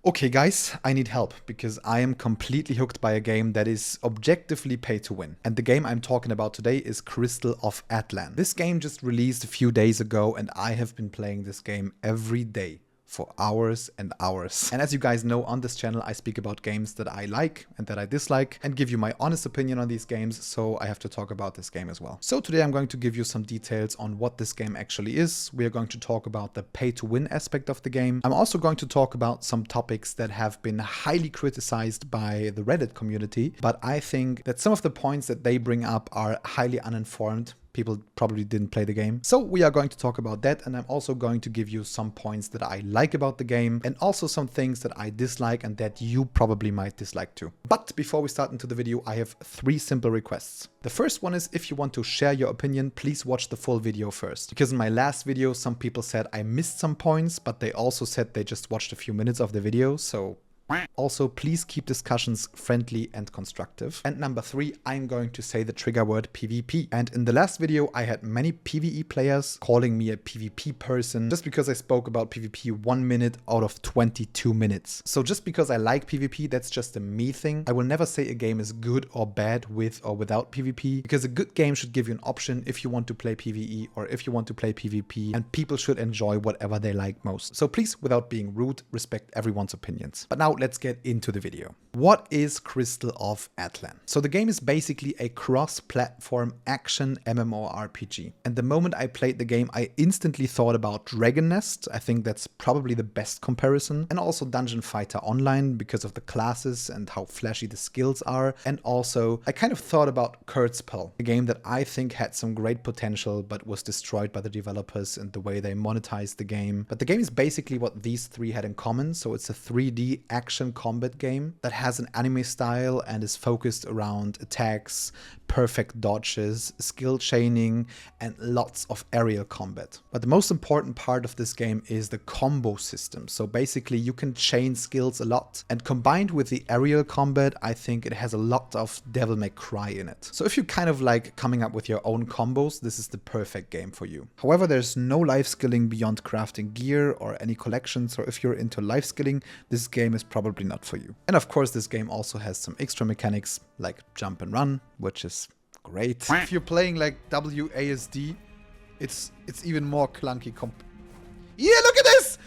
Okay guys, I need help because I am completely hooked by a game that is objectively pay to win. And the game I'm talking about today is Crystal of Atlan. This game just released a few days ago and I have been playing this game every day for hours and hours. And as you guys know, on this channel I speak about games that I like and that I dislike and give you my honest opinion on these games, so I have to talk about this game as well. So today I'm going to give you some details on what this game actually is. We are going to talk about the pay to win aspect of the game. I'm also going to talk about some topics that have been highly criticized by the Reddit community, but I think that some of the points that they bring up are highly uninformed. People probably didn't play the game. So we are going to talk about that, and I'm also going to give you some points that I like about the game and also some things that I dislike and that you probably might dislike too. But before we start into the video, I have 3 simple requests. The first one is, if you want to share your opinion, please watch the full video first. Because in my last video, some people said I missed some points, but they also said they just watched a few minutes of the video, so also, please keep discussions friendly and constructive. And number 3, I'm going to say the trigger word PvP. And in the last video, I had many PvE players calling me a PvP person just because I spoke about PvP 1 minute out of 22 minutes. So just because I like PvP, that's just a me thing. I will never say a game is good or bad with or without PvP, because a good game should give you an option if you want to play PvE or if you want to play PvP, and people should enjoy whatever they like most. So please, without being rude, respect everyone's opinions. But now let's get into the video. What is Crystal of Atlan? So the game is basically a cross-platform action MMORPG. And the moment I played the game, I instantly thought about Dragon Nest. I think that's probably the best comparison. And also Dungeon Fighter Online because of the classes and how flashy the skills are. And also I kind of thought about Kurtzpell, a game that I think had some great potential but was destroyed by the developers and the way they monetized the game. But the game is basically what these 3 had in common. So it's a 3D action combat game that has an anime style and is focused around attacks, perfect dodges, skill chaining, and lots of aerial combat. But the most important part of this game is the combo system. So basically you can chain skills a lot, and combined with the aerial combat, I think it has a lot of Devil May Cry in it. So if you kind of like coming up with your own combos, this is the perfect game for you. However, there's no life skilling beyond crafting gear or any collections, so if you're into life skilling, this game is probably not for you. And of course, this game also has some extra mechanics like jump and run, which is great. If you're playing like WASD, it's even more clunky. Yeah, look at this!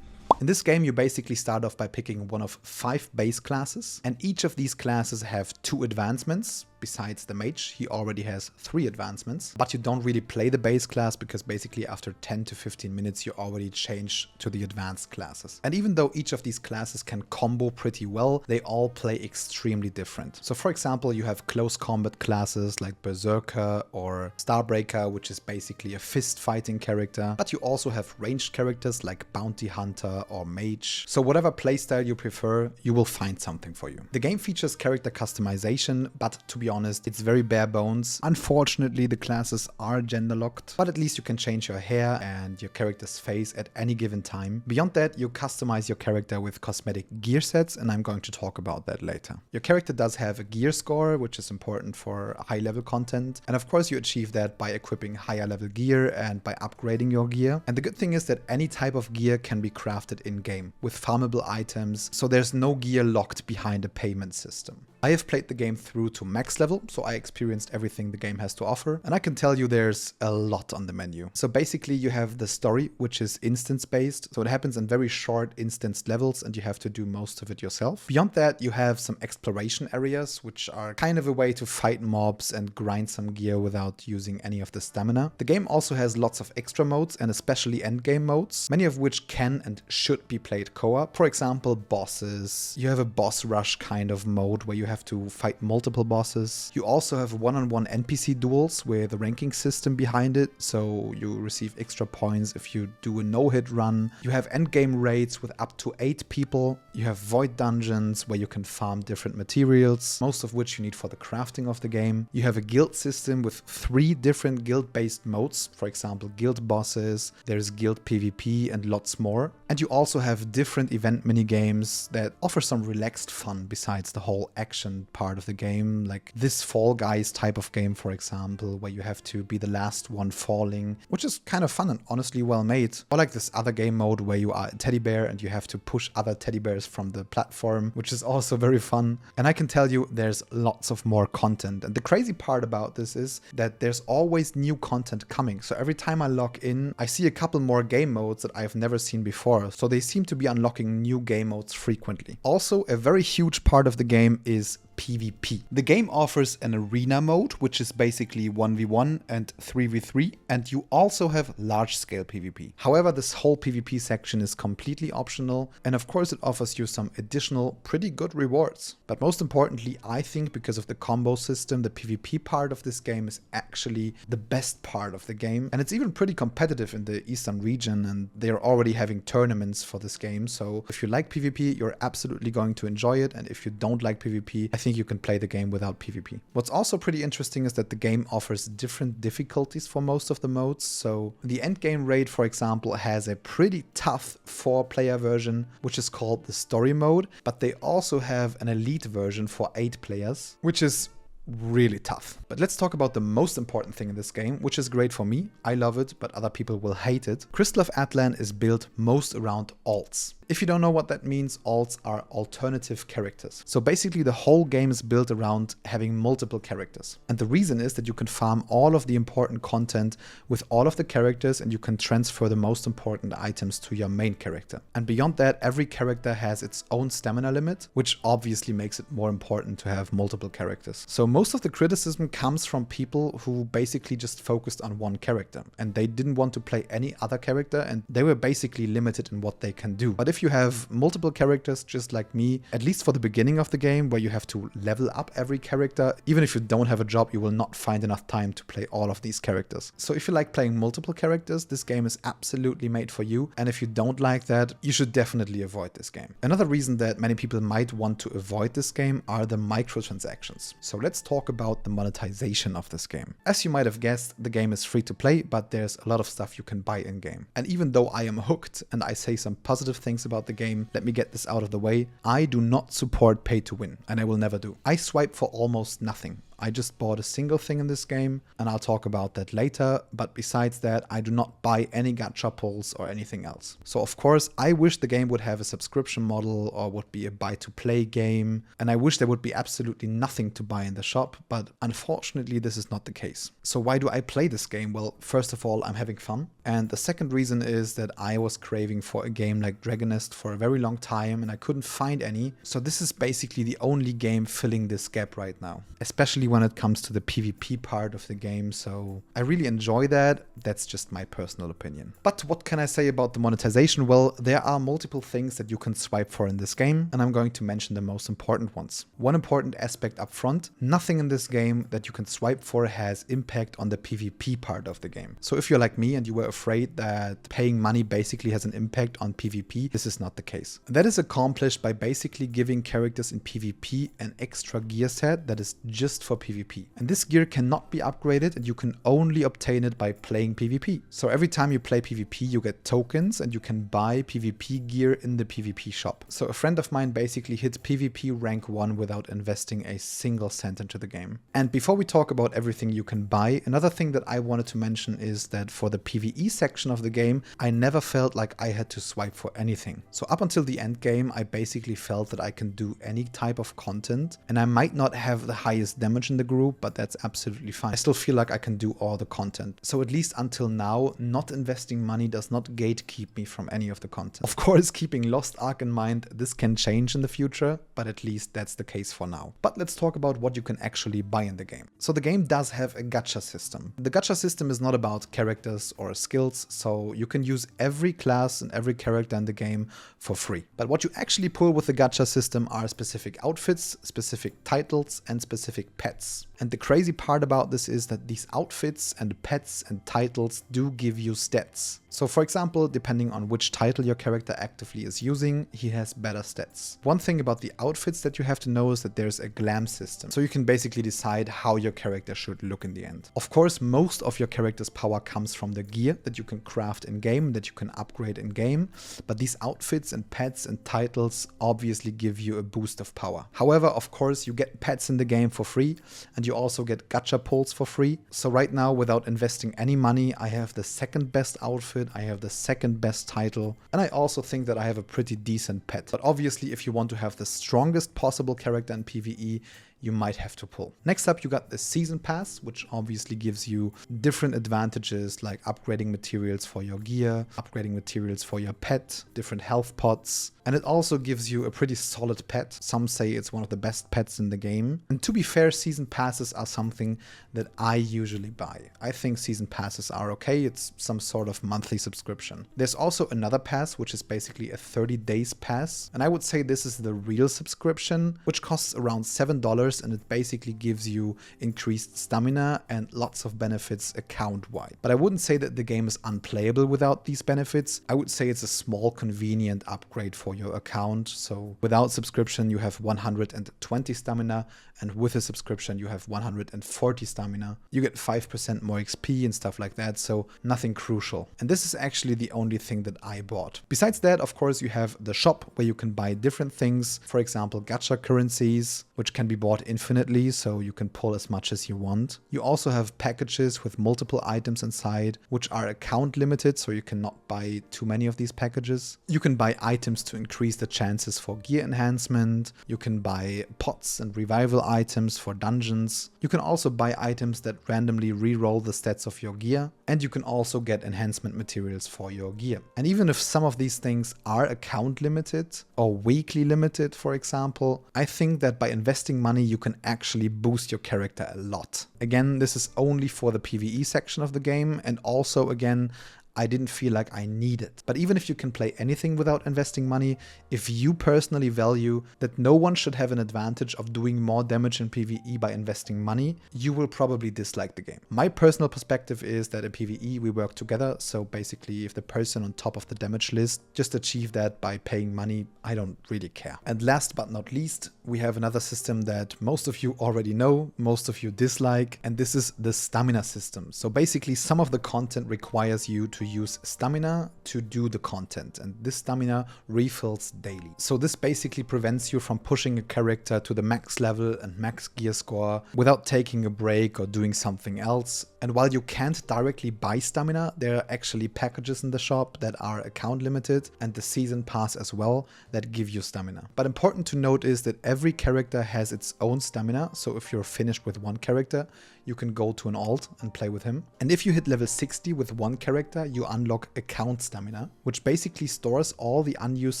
In this game, you basically start off by picking one of 5 base classes, and each of these classes have 2 advancements. Besides the mage, he already has 3 advancements, but you don't really play the base class because basically after 10 to 15 minutes you already change to the advanced classes. And even though each of these classes can combo pretty well, they all play extremely different. So for example, you have close combat classes like Berserker or Starbreaker, which is basically a fist fighting character, but you also have ranged characters like Bounty Hunter or Mage. So whatever playstyle you prefer, you will find something for you. The game features character customization, but to be honest, it's very bare bones. Unfortunately, the classes are gender locked, but at least you can change your hair and your character's face at any given time. Beyond that, you customize your character with cosmetic gear sets, and I'm going to talk about that later. Your character does have a gear score, which is important for high level content. And of course, you achieve that by equipping higher level gear and by upgrading your gear. And the good thing is that any type of gear can be crafted in-game with farmable items, so there's no gear locked behind a payment system. I have played the game through to max level, so I experienced everything the game has to offer, and I can tell you there's a lot on the menu. So basically you have the story, which is instance based, so it happens in very short instance levels and you have to do most of it yourself. Beyond that, you have some exploration areas, which are kind of a way to fight mobs and grind some gear without using any of the stamina. The game also has lots of extra modes and especially endgame modes, many of which can and should be played co-op. For example, bosses. You have a boss rush kind of mode where you have to fight multiple bosses. You also have one-on-one NPC duels with a ranking system behind it, so you receive extra points if you do a no-hit run. You have endgame raids with up to 8 people. You have void dungeons where you can farm different materials, most of which you need for the crafting of the game. You have a guild system with 3 different guild-based modes, for example, guild bosses, there's guild PvP and lots more. And you also have different event minigames that offer some relaxed fun besides the whole action part of the game, like this Fall Guys type of game, for example, where you have to be the last one falling, which is kind of fun and honestly well made. Or like this other game mode where you are a teddy bear and you have to push other teddy bears from the platform, which is also very fun. And I can tell you there's lots of more content. And the crazy part about this is that there's always new content coming. So every time I log in, I see a couple more game modes that I've never seen before. So they seem to be unlocking new game modes frequently. Also, a very huge part of the game is PvP. The game offers an arena mode, which is basically 1v1 and 3v3, and you also have large-scale PvP. However, this whole PvP section is completely optional, and of course it offers you some additional pretty good rewards. But most importantly, I think because of the combo system, the PvP part of this game is actually the best part of the game, and it's even pretty competitive in the Eastern region, and they're already having tournaments for this game. So if you like PvP, you're absolutely going to enjoy it, and if you don't like PvP, I think you can play the game without PvP. What's also pretty interesting is that the game offers different difficulties for most of the modes. So the endgame raid, for example, has a pretty tough 4-player version, which is called the story mode, but they also have an elite version for 8 players, which is really tough. But let's talk about the most important thing in this game, which is great for me. I love it, but other people will hate it. Crystal of Atlan is built most around alts. If you don't know what that means, alts are alternative characters. So basically the whole game is built around having multiple characters. And the reason is that you can farm all of the important content with all of the characters, and you can transfer the most important items to your main character. And beyond that, every character has its own stamina limit, which obviously makes it more important to have multiple characters. So most of the criticism comes from people who basically just focused on one character, and they didn't want to play any other character, and they were basically limited in what they can do. But if you have multiple characters just like me, at least for the beginning of the game where you have to level up every character, even if you don't have a job, you will not find enough time to play all of these characters. So if you like playing multiple characters, this game is absolutely made for you. And if you don't like that, you should definitely avoid this game. Another reason that many people might want to avoid this game are the microtransactions. So let's talk about the monetization of this game. As you might have guessed, the game is free to play, but there's a lot of stuff you can buy in game. And even though I am hooked and I say some positive things about the game, let me get this out of the way. I do not support pay to win, and I will never do. I swipe for almost nothing. I just bought a single thing in this game, and I'll talk about that later, but besides that, I do not buy any gacha pulls or anything else. So of course, I wish the game would have a subscription model or would be a buy-to-play game, and I wish there would be absolutely nothing to buy in the shop, but unfortunately this is not the case. So why do I play this game? Well, first of all, I'm having fun, and the second reason is that I was craving for a game like Dragonist for a very long time, and I couldn't find any, so this is basically the only game filling this gap right now, especially when it comes to the PvP part of the game, so I really enjoy that. That's just my personal opinion. But what can I say about the monetization? Well, there are multiple things that you can swipe for in this game, and I'm going to mention the most important ones. One important aspect up front, nothing in this game that you can swipe for has impact on the PvP part of the game. So if you're like me and you were afraid that paying money basically has an impact on PvP, this is not the case. That is accomplished by basically giving characters in PvP an extra gear set that is just for PvP. And this gear cannot be upgraded, and you can only obtain it by playing PvP. So every time you play PvP, you get tokens, and you can buy PvP gear in the PvP shop. So a friend of mine basically hit PvP rank 1 without investing a single cent into the game. And before we talk about everything you can buy, another thing that I wanted to mention is that for the PvE section of the game, I never felt like I had to swipe for anything. So up until the end game, I basically felt that I can do any type of content, and I might not have the highest damage in the group, but that's absolutely fine. I still feel like I can do all the content. So at least until now, not investing money does not gatekeep me from any of the content. Of course, keeping Lost Ark in mind, this can change in the future, but at least that's the case for now. But let's talk about what you can actually buy in the game. So the game does have a gacha system. The gacha system is not about characters or skills, so you can use every class and every character in the game for free. But what you actually pull with the gacha system are specific outfits, specific titles, and specific pets. And the crazy part about this is that these outfits and pets and titles do give you stats. So for example, depending on which title your character actively is using, he has better stats. One thing about the outfits that you have to know is that there's a glam system. So you can basically decide how your character should look in the end. Of course, most of your character's power comes from the gear that you can craft in game, that you can upgrade in game. But these outfits and pets and titles obviously give you a boost of power. However, of course, you get pets in the game for free, and you also get gacha pulls for free. So right now, without investing any money, I have the second best outfit, I have the second best title, and I also think that I have a pretty decent pet. But obviously, if you want to have the strongest possible character in PvE, you might have to pull. Next up, you got the Season Pass, which obviously gives you different advantages like upgrading materials for your gear, upgrading materials for your pet, different health pots, and it also gives you a pretty solid pet. Some say it's one of the best pets in the game. And to be fair, Season Passes are something that I usually buy. I think Season Passes are okay. It's some sort of monthly subscription. There's also another pass, which is basically a 30 days pass. And I would say this is the real subscription, which costs around $7. And it basically gives you increased stamina and lots of benefits account-wide. But I wouldn't say that the game is unplayable without these benefits. I would say it's a small convenient upgrade for your account. So without subscription you have 120 stamina, and with a subscription you have 140 stamina. You get 5% more XP and stuff like that, so nothing crucial. And this is actually the only thing that I bought. Besides that, of course, you have the shop where you can buy different things. For example, gacha currencies, which can be bought infinitely, so you can pull as much as you want. You also have packages with multiple items inside, which are account limited, so you cannot buy too many of these packages. You can buy items to increase the chances for gear enhancement. You can buy pots and revival items for dungeons. You can also buy items that randomly re-roll the stats of your gear, and you can also get enhancement materials for your gear. And even if some of these things are account limited or weekly limited, for example, I think that by investing money you can actually boost your character a lot. Again, this is only for the PvE section of the game, and also again, I didn't feel like I need it. But even if you can play anything without investing money, if you personally value that no one should have an advantage of doing more damage in PvE by investing money, you will probably dislike the game. My personal perspective is that in PvE we work together, so basically if the person on top of the damage list just achieve that by paying money, I don't really care. And last but not least, we have another system that most of you already know, most of you dislike, and this is the stamina system. So basically some of the content requires you to use stamina to do the content, and this stamina refills daily. So this basically prevents you from pushing a character to the max level and max gear score without taking a break or doing something else. And while you can't directly buy stamina, there are actually packages in the shop that are account limited, and the season pass as well, that give you stamina. But important to note is that every character has its own stamina, so if you're finished with one character, you can go to an alt and play with him. And if you hit level 60 with one character, you unlock account stamina, which basically stores all the unused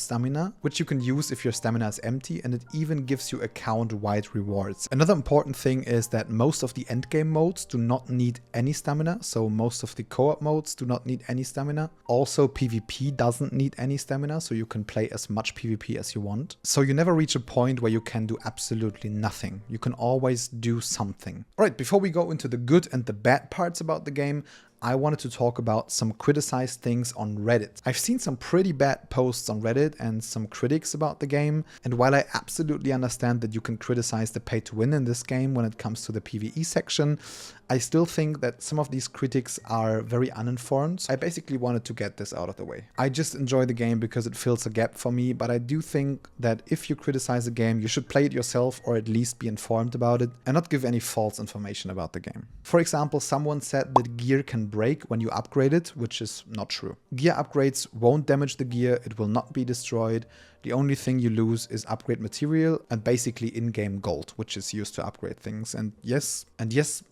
stamina, which you can use if your stamina is empty, and it even gives you account-wide rewards. Another important thing is that most of the endgame modes do not need any stamina, so most of the co-op modes do not need any stamina. Also, PvP doesn't need any stamina, so you can play as much PvP as you want. So you never reach a point where you can do absolutely nothing. You can always do something. Alright, before we go into the good and the bad parts about the game, I wanted to talk about some criticized things on Reddit. I've seen some pretty bad posts on Reddit and some critics about the game, and while I absolutely understand that you can criticize the pay to win in this game when it comes to the PvE section, I still think that some of these critics are very uninformed. So I basically wanted to get this out of the way. I just enjoy the game because it fills a gap for me, but I do think that if you criticize a game, you should play it yourself or at least be informed about it and not give any false information about the game. For example, someone said that gear can break when you upgrade it, which is not true. Gear upgrades won't damage the gear, it will not be destroyed. The only thing you lose is upgrade material and basically in-game gold, which is used to upgrade things. And yes,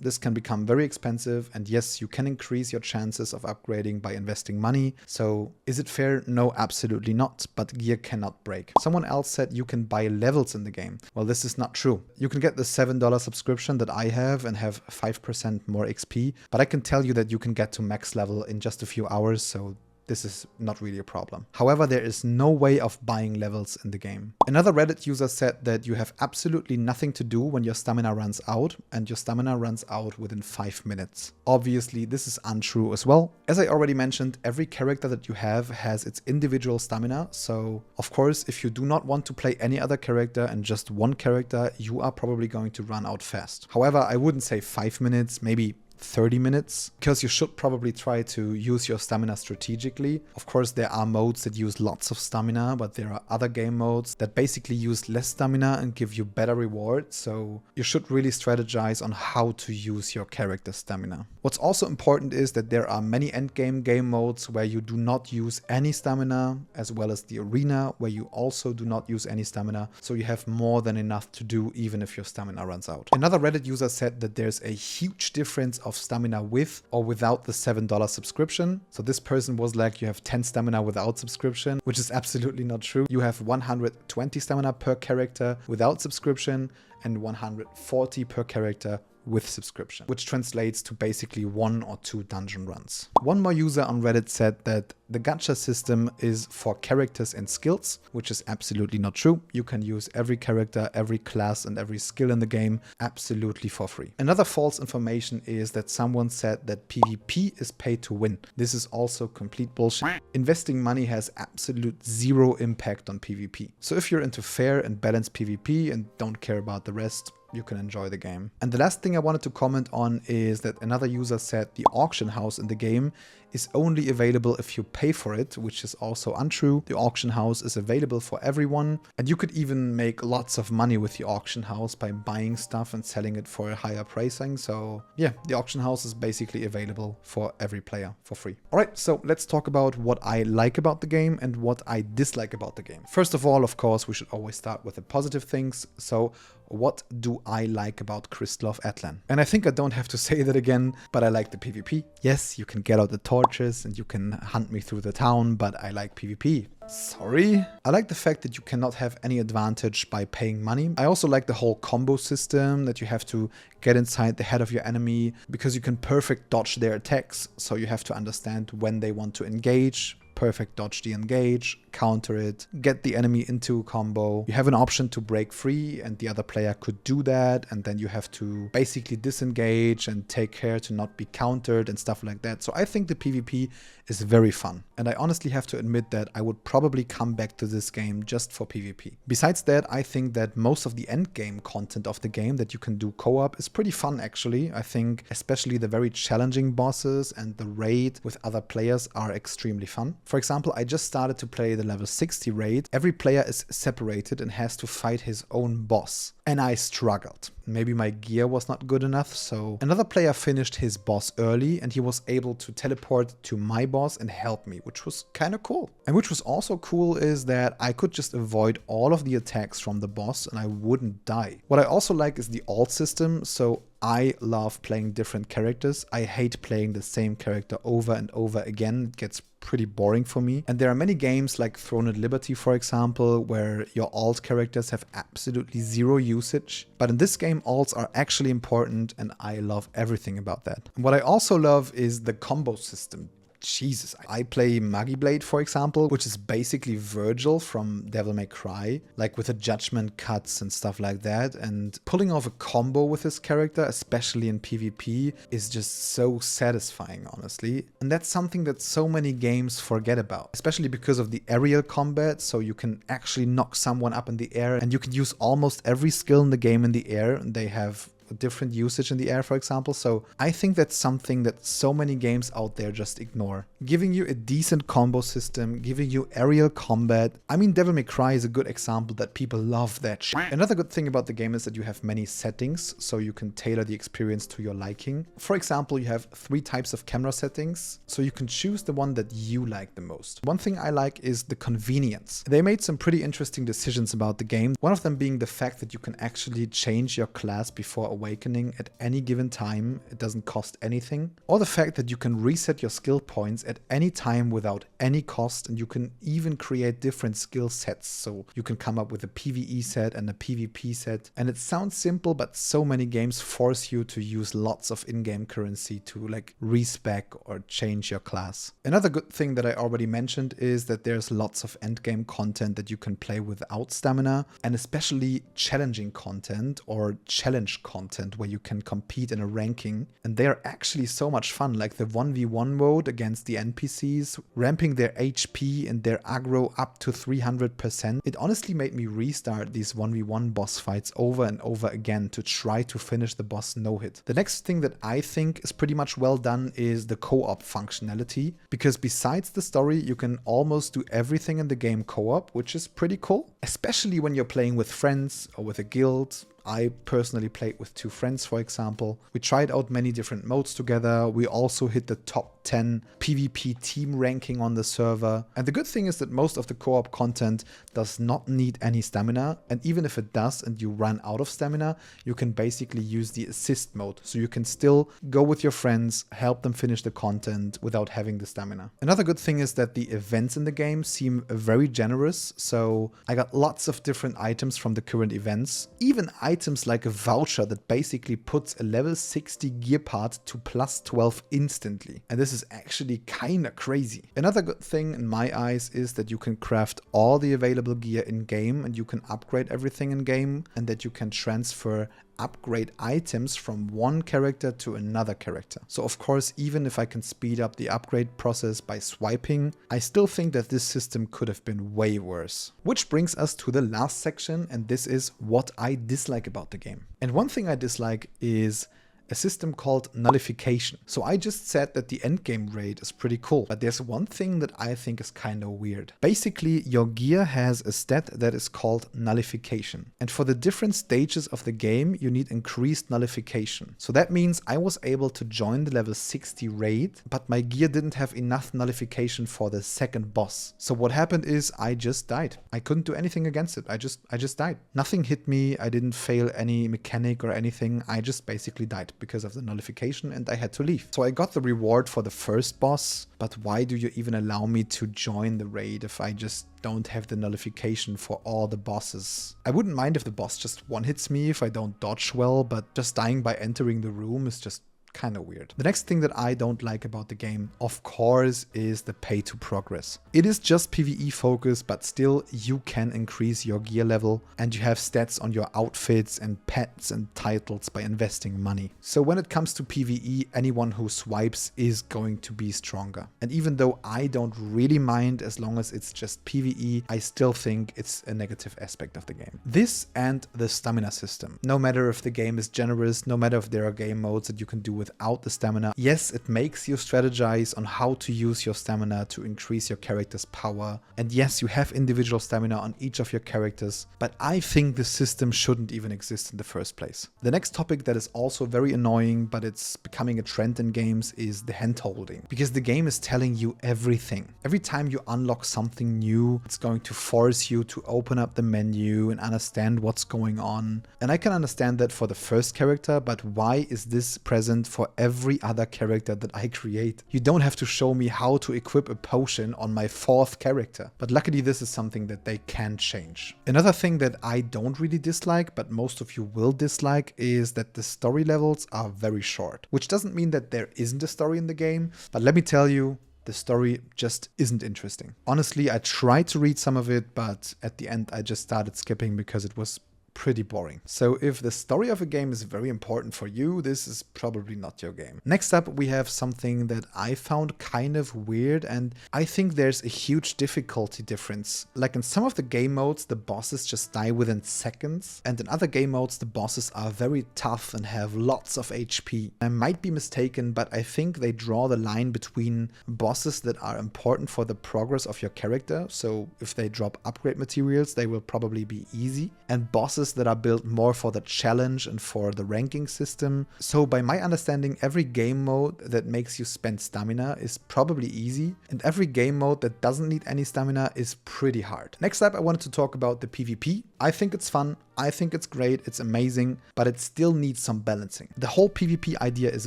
this can become very expensive. And yes, you can increase your chances of upgrading by investing money. So is it fair? No, absolutely not. But gear cannot break. Someone else said you can buy levels in the game. Well, this is not true. You can get the $7 subscription that I have and have 5% more XP. But I can tell you that you can get to max level in just a few hours. So this is not really a problem. However, there is no way of buying levels in the game. Another Reddit user said that you have absolutely nothing to do when your stamina runs out, and your stamina runs out within 5 minutes. Obviously, this is untrue as well. As I already mentioned, every character that you have has its individual stamina, so of course, if you do not want to play any other character and just one character, you are probably going to run out fast. However, I wouldn't say 5 minutes, maybe 30 minutes, because you should probably try to use your stamina strategically. Of course, there are modes that use lots of stamina, but there are other game modes that basically use less stamina and give you better rewards, so you should really strategize on how to use your character's stamina. What's also important is that there are many endgame game modes where you do not use any stamina, as well as the arena where you also do not use any stamina, so you have more than enough to do even if your stamina runs out. Another Reddit user said that there's a huge difference of stamina with or without the $7 subscription. So this person was like, you have 10 stamina without subscription, which is absolutely not true. You have 120 stamina per character without subscription and 140 per character with subscription, which translates to basically 1 or 2 dungeon runs. One more user on Reddit said that the gacha system is for characters and skills, which is absolutely not true. You can use every character, every class, and every skill in the game absolutely for free. Another false information is that someone said that PvP is pay to win. This is also complete bullshit. Investing money has absolute zero impact on PvP. So if you're into fair and balanced PvP and don't care about the rest, you can enjoy the game. And the last thing I wanted to comment on is that another user said the auction house in the game is only available if you pay for it, which is also untrue. The auction house is available for everyone, and you could even make lots of money with the auction house by buying stuff and selling it for a higher pricing. So yeah, the auction house is basically available for every player for free. All right, so let's talk about what I like about the game and what I dislike about the game. First of all, of course, we should always start with the positive things. So what do I like about Crystal of Atlan? And I think I don't have to say that again, but I like the PvP. Yes, you can get out the torches and you can hunt me through the town, but I like PvP. Sorry. I like the fact that you cannot have any advantage by paying money. I also like the whole combo system, that you have to get inside the head of your enemy because you can perfect dodge their attacks. So you have to understand when they want to engage, perfect dodge the engage, counter it, get the enemy into a combo. You have an option to break free and the other player could do that, and then you have to basically disengage and take care to not be countered and stuff like that. So I think the PvP is very fun, and I honestly have to admit that I would probably come back to this game just for PvP. Besides that, I think that most of the end game content of the game that you can do co-op is pretty fun actually. I think especially the very challenging bosses and the raid with other players are extremely fun. For example, I just started to play the level 60 raid. Every player is separated and has to fight his own boss. And I struggled. Maybe my gear was not good enough, so another player finished his boss early and he was able to teleport to my boss and help me, which was kind of cool. And which was also cool is that I could just avoid all of the attacks from the boss and I wouldn't die. What I also like is the alt system, so I love playing different characters. I hate playing the same character over and over again. It gets pretty boring for me. And there are many games like Throne at Liberty, for example, where your alt characters have absolutely zero usage. But in this game, alts are actually important and I love everything about that. And what I also love is the combo system. Jesus, I play Magiblade, for example, which is basically Virgil from Devil May Cry, like with the judgment cuts and stuff like that. And pulling off a combo with this character, especially in PvP, is just so satisfying, honestly. And that's something that so many games forget about, especially because of the aerial combat. So you can actually knock someone up in the air and you can use almost every skill in the game in the air, and they have different usage in the air, for example. So I think that's something that so many games out there just ignore. Giving you a decent combo system, giving you aerial combat. I mean, Devil May Cry is a good example that people love that shit. Another good thing about the game is that you have many settings, so you can tailor the experience to your liking. For example, you have 3 types of camera settings, so you can choose the one that you like the most. One thing I like is the convenience. They made some pretty interesting decisions about the game, one of them being the fact that you can actually change your class before a awakening at any given time, it doesn't cost anything, or the fact that you can reset your skill points at any time without any cost, and you can even create different skill sets, so you can come up with a PvE set and a PvP set. And it sounds simple, but so many games force you to use lots of in-game currency to like respec or change your class. Another good thing that I already mentioned is that there's lots of endgame content that you can play without stamina, and especially challenging content or challenge content where you can compete in a ranking, and they are actually so much fun, like the 1v1 mode against the NPCs, ramping their HP and their aggro up to 300%. It honestly made me restart these 1v1 boss fights over and over again to try to finish the boss no hit. The next thing that I think is pretty much well done is the co-op functionality, because besides the story you can almost do everything in the game co-op, which is pretty cool, especially when you're playing with friends or with a guild. I personally played with 2 friends, for example. We tried out many different modes together. We also hit the top 10 PvP team ranking on the server. And the good thing is that most of the co-op content does not need any stamina. And even if it does and you run out of stamina, you can basically use the assist mode. So you can still go with your friends, help them finish the content without having the stamina. Another good thing is that the events in the game seem very generous. So I got lots of different items from the current events. Even items like a voucher that basically puts a level 60 gear part to plus 12 instantly. And this is actually kinda crazy. Another good thing in my eyes is that you can craft all the available gear in game and you can upgrade everything in game, and that you can transfer upgrade items from one character to another character. So of course, even if I can speed up the upgrade process by swiping, I still think that this system could have been way worse. Which brings us to the last section, and this is what I dislike about the game. And one thing I dislike is a system called nullification. So I just said that the endgame rate is pretty cool, but there's one thing that I think is kind of weird. Basically, your gear has a stat that is called nullification. And for the different stages of the game, you need increased nullification. So that means I was able to join the level 60 raid, but my gear didn't have enough nullification for the second boss. So what happened is I just died. I couldn't do anything against it. I just died. Nothing hit me. I didn't fail any mechanic or anything. I just basically died because of the nullification, and I had to leave. So I got the reward for the first boss, but why do you even allow me to join the raid if I just don't have the nullification for all the bosses? I wouldn't mind if the boss just one-hits me if I don't dodge well, but just dying by entering the room is just kind of weird. The next thing that I don't like about the game, of course, is the pay to progress. It is just PvE focused, but still you can increase your gear level and you have stats on your outfits and pets and titles by investing money. So when it comes to PvE, anyone who swipes is going to be stronger. And even though I don't really mind as long as it's just PvE, I still think it's a negative aspect of the game. This and the stamina system. No matter if the game is generous, no matter if there are game modes that you can do without the stamina. Yes, it makes you strategize on how to use your stamina to increase your character's power. And yes, you have individual stamina on each of your characters, but I think the system shouldn't even exist in the first place. The next topic that is also very annoying, but it's becoming a trend in games, is the hand-holding. Because the game is telling you everything. Every time you unlock something new, it's going to force you to open up the menu and understand what's going on. And I can understand that for the first character, but why is this present for every other character that I create? You don't have to show me how to equip a potion on my fourth character. But luckily this is something that they can change. Another thing that I don't really dislike, but most of you will dislike, is that the story levels are very short. Which doesn't mean that there isn't a story in the game, but let me tell you, the story just isn't interesting. Honestly, I tried to read some of it, but at the end I just started skipping because it was pretty boring. So if the story of a game is very important for you, this is probably not your game. Next up, we have something that I found kind of weird, and I think there's a huge difficulty difference. Like in some of the game modes, the bosses just die within seconds, and in other game modes, the bosses are very tough and have lots of HP. I might be mistaken, but I think they draw the line between bosses that are important for the progress of your character. So if they drop upgrade materials, they will probably be easy, and bosses that are built more for the challenge and for the ranking system. So by my understanding, every game mode that makes you spend stamina is probably easy, and every game mode that doesn't need any stamina is pretty hard. Next up, I wanted to talk about the PvP. I think it's fun. I think it's great, it's amazing, but it still needs some balancing. The whole PvP idea is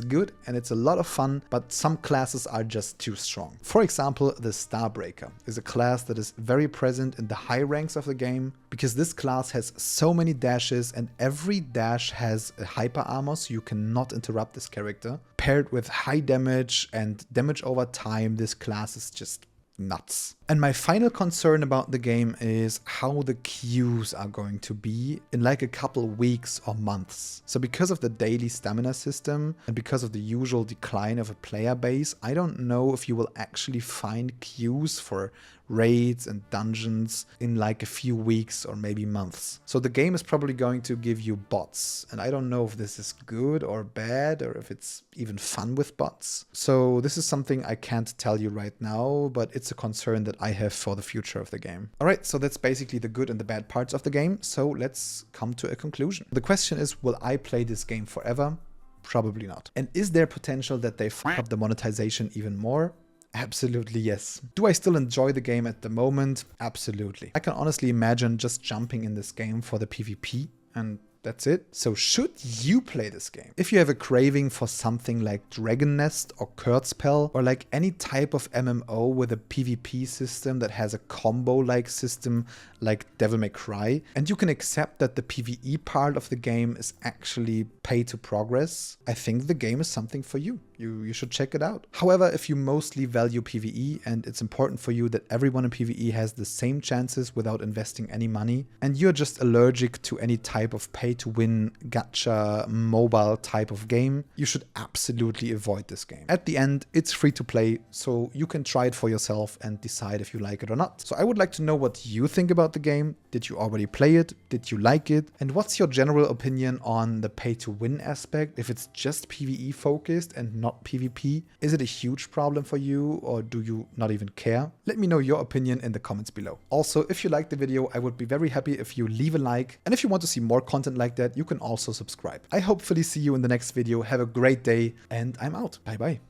good and it's a lot of fun, but some classes are just too strong. For example, the Starbreaker is a class that is very present in the high ranks of the game, because this class has so many dashes and every dash has a hyper armor, so you cannot interrupt this character. Paired with high damage and damage over time, this class is just nuts. And my final concern about the game is how the queues are going to be in like a couple weeks or months. So because of the daily stamina system and because of the usual decline of a player base, I don't know if you will actually find queues for raids and dungeons in like a few weeks or maybe months. So the game is probably going to give you bots, and I don't know if this is good or bad or if it's even fun with bots. So this is something I can't tell you right now, but it's a concern that I have for the future of the game. Alright, so that's basically the good and the bad parts of the game, so let's come to a conclusion. The question is, will I play this game forever? Probably not. And is there potential that they fuck up the monetization even more? Absolutely yes. Do I still enjoy the game at the moment? Absolutely. I can honestly imagine just jumping in this game for the PvP, and that's it. So should you play this game? If you have a craving for something like Dragon Nest or Kurzspell, or like any type of MMO with a PvP system that has a combo-like system like Devil May Cry, and you can accept that the PvE part of the game is actually pay to progress, I think the game is something for you. You should check it out. However, if you mostly value PvE and it's important for you that everyone in PvE has the same chances without investing any money, and you're just allergic to any type of pay-to-win, gacha, mobile type of game, you should absolutely avoid this game. At the end, it's free to play, so you can try it for yourself and decide if you like it or not. So I would like to know what you think about the game. Did you already play it? Did you like it? And what's your general opinion on the pay-to-win aspect? If it's just PvE focused and not PvP, is it a huge problem for you, or do you not even care? Let me know your opinion in the comments below. Also, if you liked the video, I would be very happy if you leave a like, and if you want to see more content like that, you can also subscribe. I hopefully see you in the next video. Have a great day, and I'm out. Bye bye.